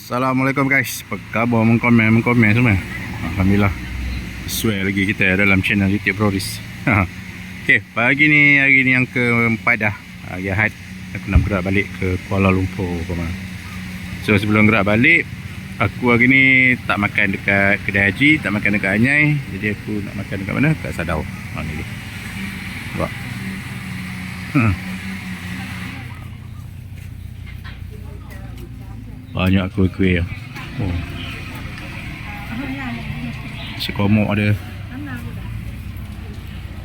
Assalamualaikum guys. Apa khabar? Mengkomen semua. Alhamdulillah. Sesuai lagi kita dalam channel YouTube Broris. Okey, hari ni yang keempat dah. Hari Ahad aku nak gerak balik ke Kuala Lumpur. So sebelum gerak balik, aku hari ni tak makan dekat kedai haji, tak makan dekat Anyai. Jadi aku nak makan dekat mana? Kat Sadau. Ni dia. Nampak? Banyak kuih-kuih ya. Oh. Sekomok ada.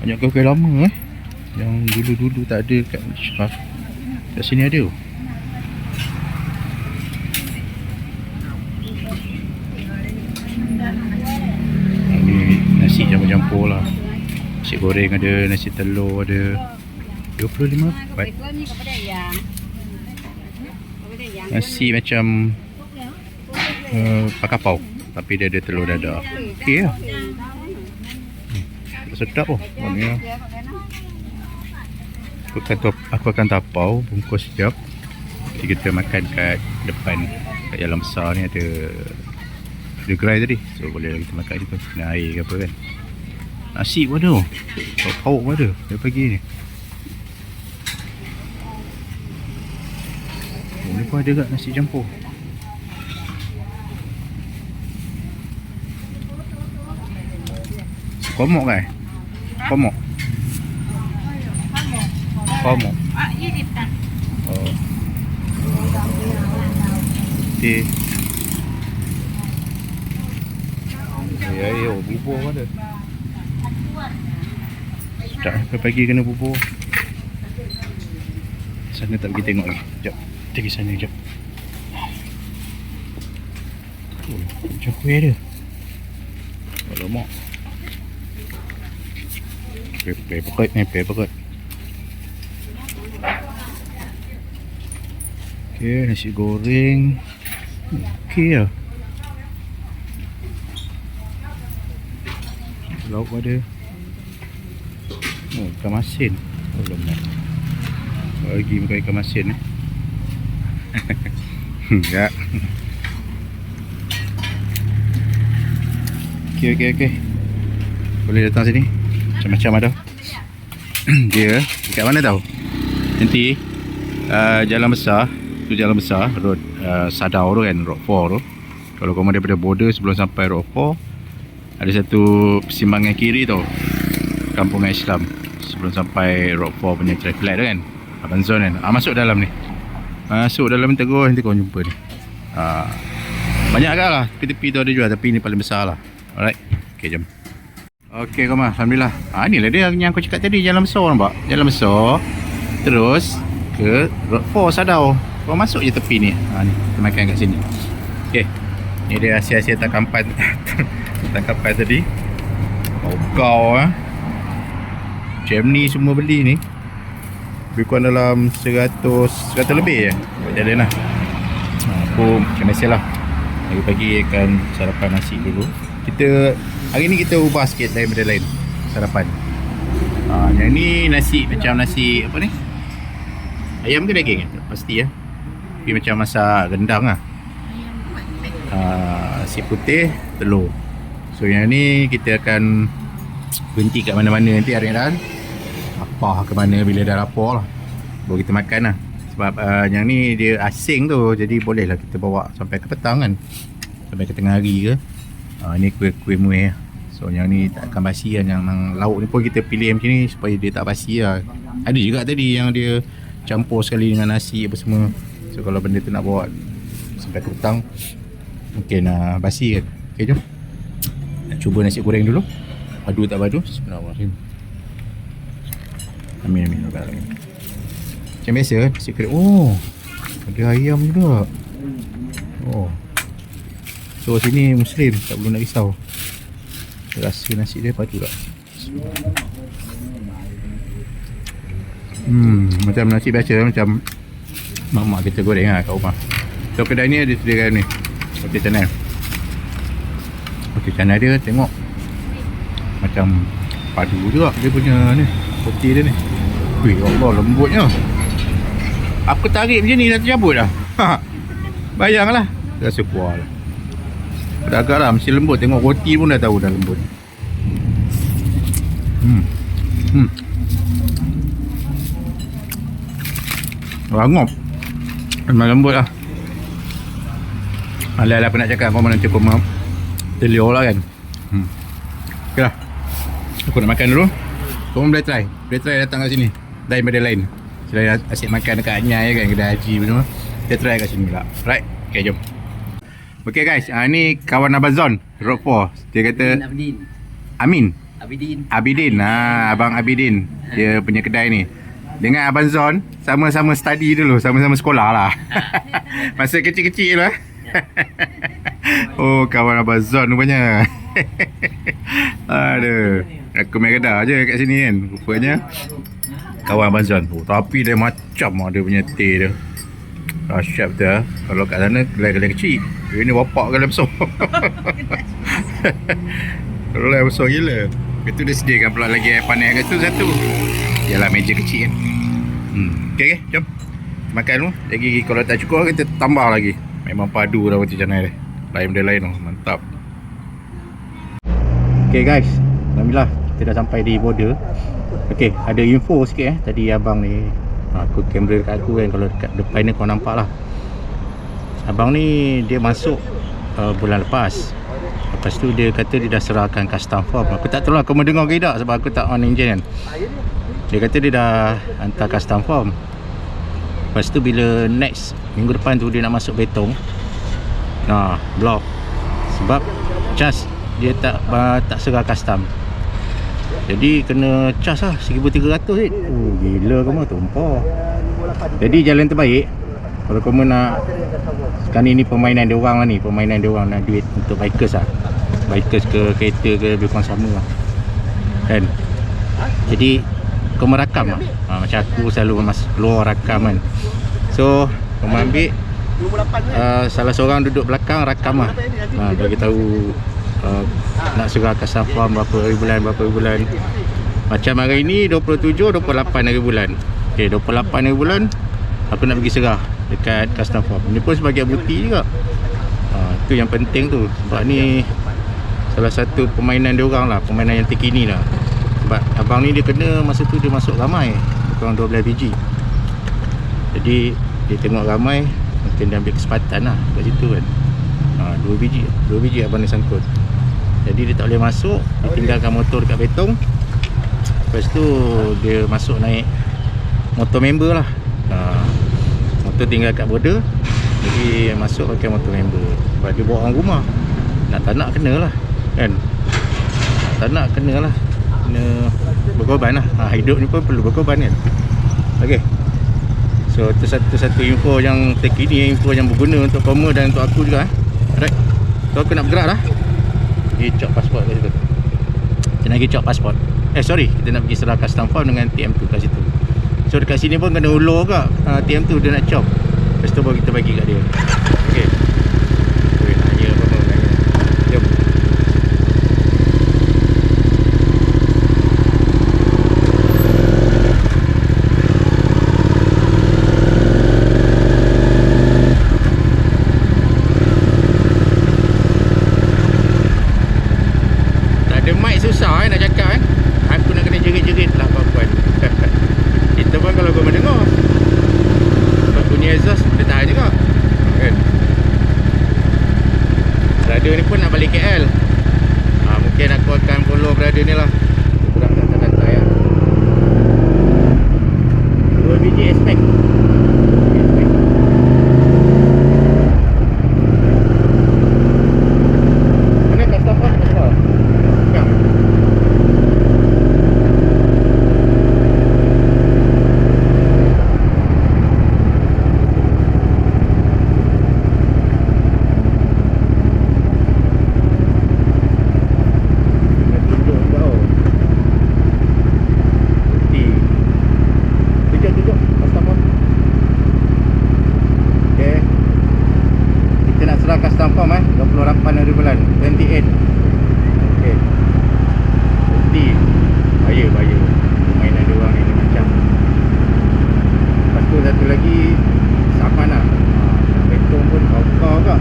Banyak kuih-kuih lama yang dulu-dulu tak ada kat Syaraf. Kat sini ada. Ini nasi campur-campur lah. Nasi goreng ada, nasi telur ada. 25 baht. Nasi macam pakapau, tapi dia ada telur dadah. Okey lah. Sedap oh. Maknanya aku akan tapau bungkus sekejap. Jadi kita makan kat depan, kat jalan besar ni ada gerai tadi. So boleh kita makan situ. Kena air ke apa kan. Nasi pun ada. Pauk pun ada dari pagi ni. Ni pun ada kat nasi campur. Komok kan? Komok. Komok. Oh. Okey. Ya, bubur pun ada. Sedap, pagi kena bubur. Sana tak pergi tengok lagi. Sekejap. Kita pergi sana sekejap. Macam kuih dia. Alamak. Kuih pekat ni, kuih pekat. Okey, nasi goreng. Okey lah. Lauk ada. Oh, ikan masin. Belum nak. Bagi makan ikan masin ni. Ya. Okey. Boleh datang sini. Macam-macam ada. Dia dekat mana tahu? Nanti jalan besar, tu jalan besar, road Sadau tu kan, road 4 tu. Kalau kamu daripada border sebelum sampai road 4, ada satu persimpangan kiri tu, kampungan Islam. Sebelum sampai road 4 punya traffic light tu kan, Abang Zon kan. Masuk dalam ni. Masuk dalam terus nanti kau jumpa ni. Banyak agak lah, tepi-tepi tu ada jual, tapi ni paling besar lah. Alright, ok jom. Ok kawan, Alhamdulillah. Inilah dia yang aku cakap tadi, jalan besar nampak. Jalan besar, terus ke road 4 Sadau. Kau masuk je tepi ni. Ni kita makan kat sini. Ok, ni dia hasil-hasil tangkapan tangkapan tadi. Kau macam ni semua beli ni. Lebih kurang dalam 100 lebih je. Jalan lah. Aku macam biasa lah, pagi-pagi akan sarapan nasi dulu. Hari ni kita ubah sikit daripada lain sarapan. Yang ni nasi macam nasi apa ni? Ayam ke daging? Pasti ya. Tapi macam masak rendang lah. Nasi putih, telur. So yang ni kita akan berhenti kat mana-mana nanti hari ni. Apa ke mana bila dah lapar lah, baru kita makan lah. Sebab yang ni dia asing tu, jadi boleh lah kita bawa sampai ke petang kan, sampai ke tengah hari ke. Ni kuih-kuih muih. So yang ni tak akan basi lah. Yang lauk ni pun kita pilih macam ni supaya dia tak basi lah. Ada juga tadi yang dia campur sekali dengan nasi apa semua. So kalau benda tu nak bawa sampai ke petang, mungkin basi kan. Ok jom, nak cuba nasi goreng dulu. Padu tak padu? Bismillahirrahmanirrahim. Amin. Macam biasa nasi goreng. Oh, ada ayam juga. Oh, so sini Muslim, tak perlu nak risau. Rasa nasi dia padu tak? Macam nasi biasa, macam mak kita goreng lah kat rumah. So kedai ni ada sediakan ni roti canai. Roti canai dia tengok macam padu juga dia punya ni, roti dia ni. Wih, Allah, lembutnya. Aku tarik macam ni dah tercabut dah. Bayanglah. Rasa kuah lah. Dah agak lah, mesti lembut. Tengok roti pun dah tahu dah lembut. Rangop. Memang lembut lah. Alah-alah apa nak cakap, kau mana nanti kau maaf telur lah kan. Okay lah, aku nak makan dulu. Kau boleh try datang kat sini daripada lain. Selain asyik makan dekat Anyai kan, kedai haji semua, kita try kat sini lah. Right, okay jom. Okay guys, ni kawan Abang Zon, Road 4. Dia kata Amin Abidin. Abang Abidin, dia punya kedai ni. Dengan Abang Zon sama-sama study dulu, sama-sama sekolah lah. Masa kecil-kecil lah. Oh, kawan Abang Zon rupanya. Aduh, aku main kedai je kat sini kan. Rupanya kawan Abang Zon. Oh, tapi dia macam dia punya teh dia. Dahsyat betul lah. Kalau kat sana kedai-kedai kecil, ini bapak kedai besar. Kedai besar gila. Itu dia sediakan pula lagi air panas kat situ satu. Yalah, meja kecil kan. Okay, jom makan dulu. Lagi kalau tak cukup kita tambah lagi. Memang padu dah roti canai dia. Lain benda lain tu, mantap. Okay guys, alhamdulillah kita dah sampai di border. Okay, ada info sikit tadi abang ni, aku kamera dekat aku kan, kalau dekat depan ni kau nampak lah. Abang ni dia masuk bulan lepas. Lepas tu dia kata dia dah serahkan custom form. Aku tak tahu lah kau mendengar ke tak, sebab aku tak on engine kan. Dia kata dia dah hantar custom form. Lepas tu bila next minggu depan tu dia nak masuk betong, block. Sebab cas dia tak serah custom. Jadi kena cas lah 1,300 kan. Oh gila kamu, tumpah. Jadi jalan terbaik kalau kamu nak, sekarang ni permainan dia orang lah ni, permainan dia orang nak duit untuk bikers lah. Bikers ke kereta ke lebih kurang sama lah kan. Jadi kau merakam lah. Macam aku selalu keluar rakam kan. So kau ambil salah seorang duduk belakang rakam lah. Bagi tahu nak serah custom form berapa hari bulan. Macam hari ni 27, 28 hari bulan. Okay, 28 hari bulan aku nak pergi serah dekat custom form. Ini pun sebagai bukti juga. Itu yang penting tu. Sebab ni salah satu permainan dia orang lah, permainan yang terkini lah. Sebab abang ni dia kena masa tu dia masuk ramai, kurang 12 biji. Jadi dia tengok ramai, mungkin dia ambil kesempatan lah kat situ kan. 2 biji abang ni sangkut. Jadi dia tak boleh masuk, dia tinggalkan motor dekat betong. Lepas tu dia masuk naik motor member lah. Motor tinggal kat border, jadi masuk pakai motor member. Sebab dia bawa orang rumah, nak tak nak kena lah kan. Nak tak nak kena lah, kena berkorban lah. Hidup ni pun perlu berkorban kan. Okay, so itu satu info yang terkini, info yang berguna untuk kamu dan untuk aku juga. Alright, so aku nak bergerak lah. Pergi cop pasport kat situ. Kita nak pergi cop pasport. Kita nak pergi serah custom form dengan TM2 kat situ. So dekat sini pun kena ulur ke TM2 dia nak cop. Lepas tu baru kita bagi kat dia. Okay, nanya apa-apa nanya. Jom. Susah nak cakap kan. Aku nak kena jerit-jerit lah puan-puan. Kita pun kalau kau mendengar sebab bunyi exhaust dia tahan juga kan. Radio ni pun nak balik KL. Mungkin aku akan follow radio ni lah. Kurang santai-santai lah. 2 biji aspek. Mana custom form tak? Custom form 28 hari bulan 28. Okay, bukti bahaya mainan dia orang ni macam. Lepas tu satu lagi saman lah. Betong pun kau-kau ke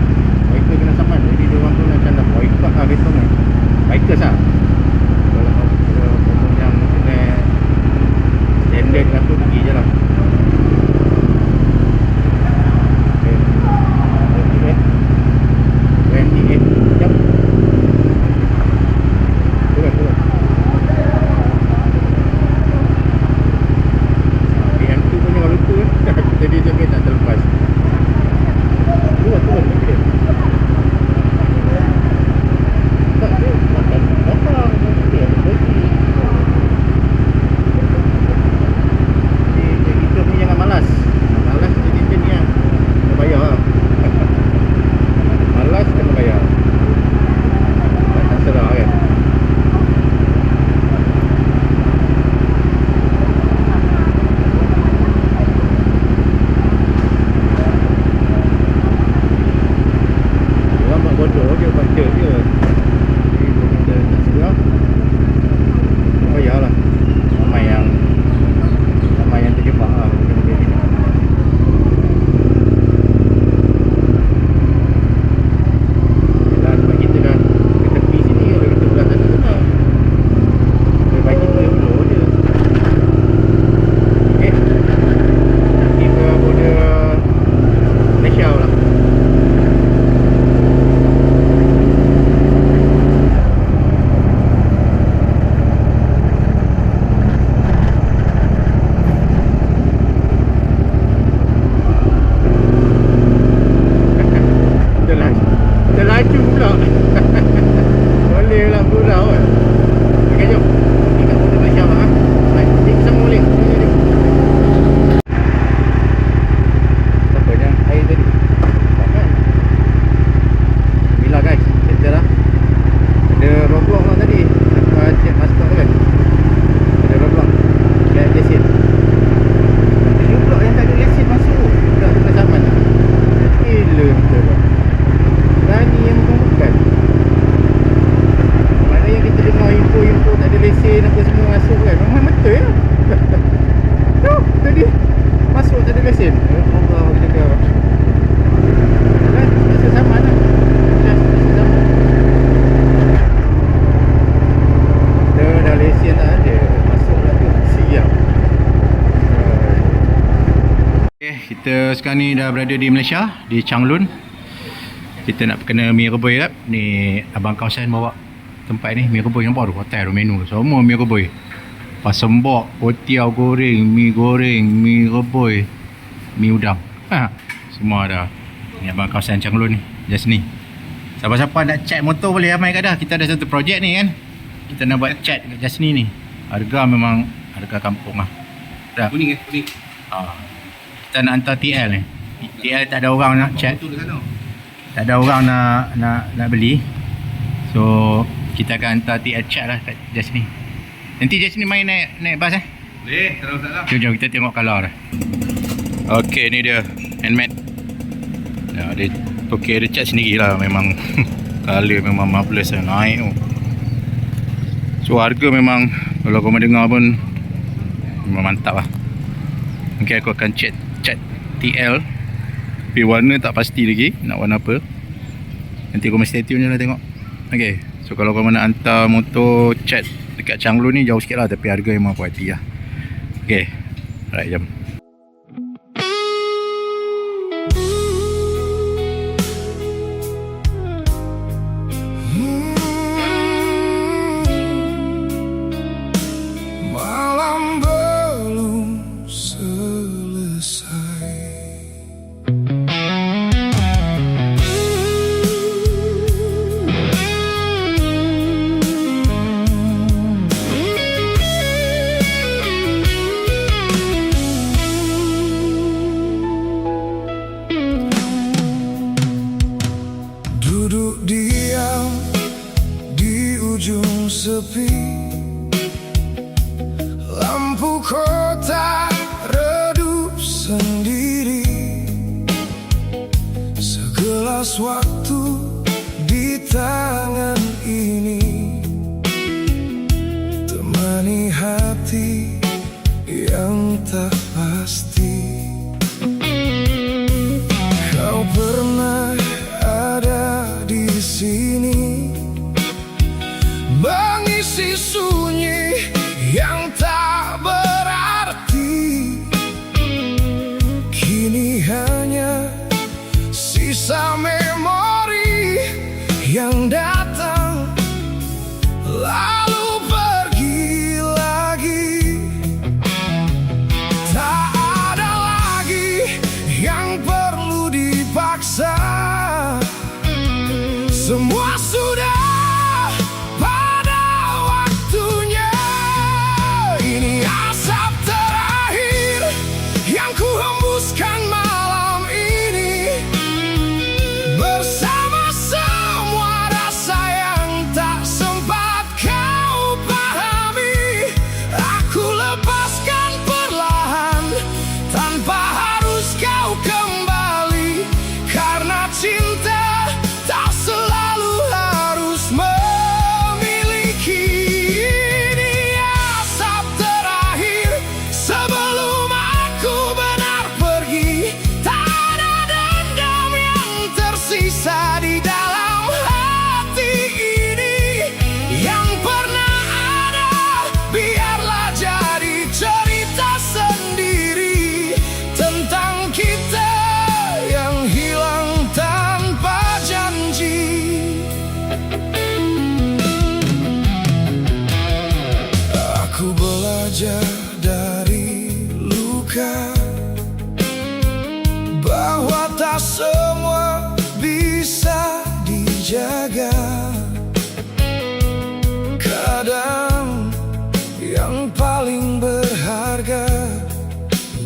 Kita sekarang ni dah berada di Malaysia, di Changlun. Kita nak kena mi rebus kan. Ni abang kawasan bawa tempat ni, mi rebus yang baru, hotel menu semua mi rebus. Pasembok, kotiau goreng, mi rebus, mi udang. Semua ada. Ni abang kawasan Changlun ni, just ni. Siapa-siapa nak cat motor boleh mai kat dah. Kita ada satu projek ni kan. Kita nak buat cat kat just ni. Harga memang harga kampung lah. Dah. Kuning. Kita nak hantar TL ni. TL tak ada orang nak cat. Tak ada orang nak beli. So kita akan hantar TL cat lah kat just ni. Nanti just ni main naik bas Boleh, kalau tak lah. Jom kita tengok color dah. Okey, ni dia handmade. Ya, dia okey, dia cat sendiri lah. Memang color memang marvelous lah. Naik tu. So harga memang kalau kau mendengar pun memang mantap lah. Mungkin aku akan cat TL. Tapi warna tak pasti lagi nak warna apa. Nanti kau mesti stay tune je lah tengok. Okay, so kalau kau nak hantar motor cat dekat Changlun ni jauh sikit lah, tapi harga memang puas hati lah. Okay, alright, jom. Malam belum selesai. Duduk diam di ujung sepi, lampu kota redup sendiri. Segelas waktu di tangan ini, temani hati yang tak pasti. Kau pernah ada di sini, mengisi sunyi yang tak berarti. Kini hanya sisa memori yang datang lalu pergi lagi. Tak ada lagi yang perlu dipaksa. Semua sudah pada waktunya. Ini asap terakhir yang ku hembuskan malam ini, bersama semua rasa yang tak sempat kau pahami. Aku lepaskan perlahan tanpa harus kau kembali, karena cinta tak selalu harus memiliki. Ini asap terakhir sebelum aku benar pergi. Tak ada dendam yang tersisa di dalam hati ini. Yang pernah ada biarlah jadi cerita sendiri tentang kita yang hilang tanpa janji. Aku belajar dari luka bahwa tak semua bisa dijaga. Kadang yang paling berharga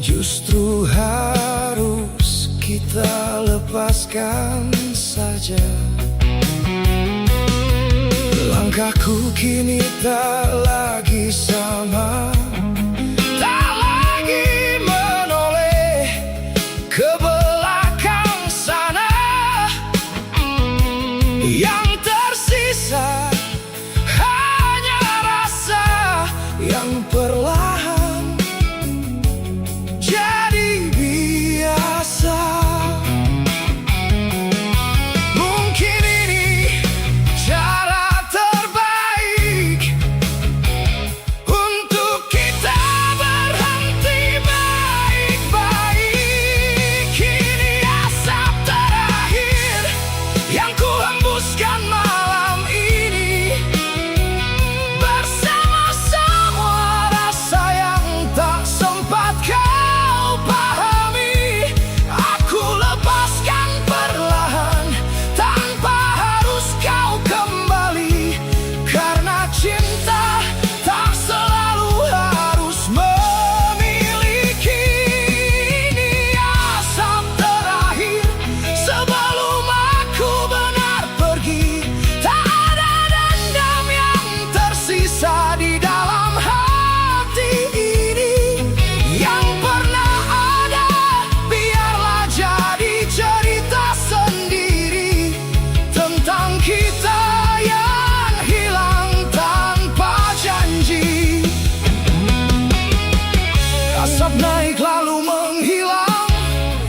justru harus kita lepaskan saja. Langkahku kini tak lagi sama, tak lagi menoleh ke belakang sana. Yang tersisa hanya rasa yang perlahan jadi biasa. Mungkin ini cara terbaik untuk kita berhenti baik-baik. yang ku hembuskan malam ini, bersama semua rasa yang tak sempat kau pahami. Aku lepaskan perlahan tanpa harus kau kembali, karena cinta tak selalu harus memiliki. Ini asap terakhir sebelum aku benar pergi. Tak ada dendam yang tersisa di dalam hati ini. Yang pernah ada biarlah jadi cerita sendiri tentang kita yang hilang tanpa janji. Asap naik lalu menghilang,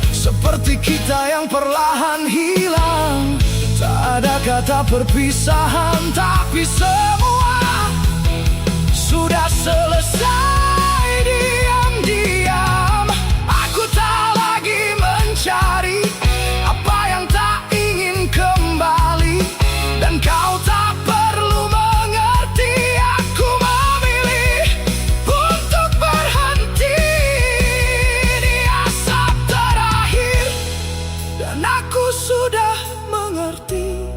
seperti kita yang perlahan hilang. Tak ada kata perpisahan, tapi semua sudah selesai. Diam-diam aku tak lagi mencari apa yang tak ingin kembali, dan kau tak perlu mengerti. Aku memilih untuk berhenti di asap terakhir, dan aku sudah mengerti.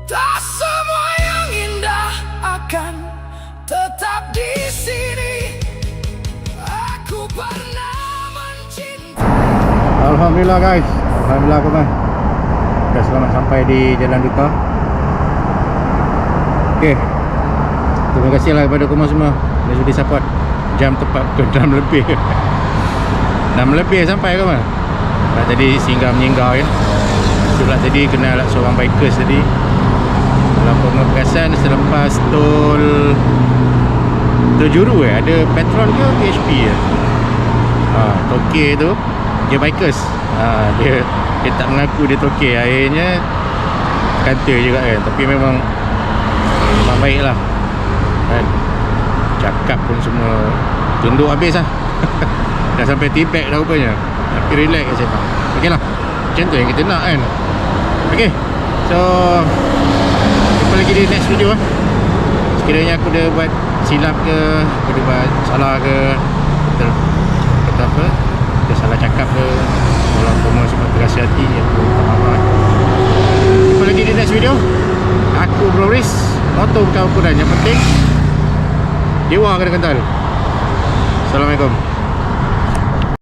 Tak semua yang indah akan tetap di sini. Aku pernah mencintai. Alhamdulillah guys, alhamdulillah kawan. Dah selamat sampai di Jalan Duka. Okey, terima kasih lah kepada korang semua yang sudi support. Jam tepat pukul 6 lebih 6 lebih sampai kawan. Tadi singgah menyinggah ya. Itulah tadi kenal seorang bikers tadi. Dalam pemekasan selepas tol Juru ada Petron ke PHP ya. Tokek tu dia bikers. Dia tak mengaku dia tokek. Akhirnya kata juga kan. Tapi memang baik lah kan. Cakap pun semua tunduk habis lah. Dah sampai Tibet dah rupanya. Tapi relax je saya. Okey lah, macam tu yang kita nak kan. Okey, so jumpa lagi di next video lah. Sekiranya aku dah buat silap ke, aku dah buat salah ke, kata apa, kita salah cakap ke, kalau korang semua terasa hati, aku tak maaf. Jumpa lagi di next video. Aku Bro Riz, motor bukan ukuran, yang penting dewa kena kental. Assalamualaikum.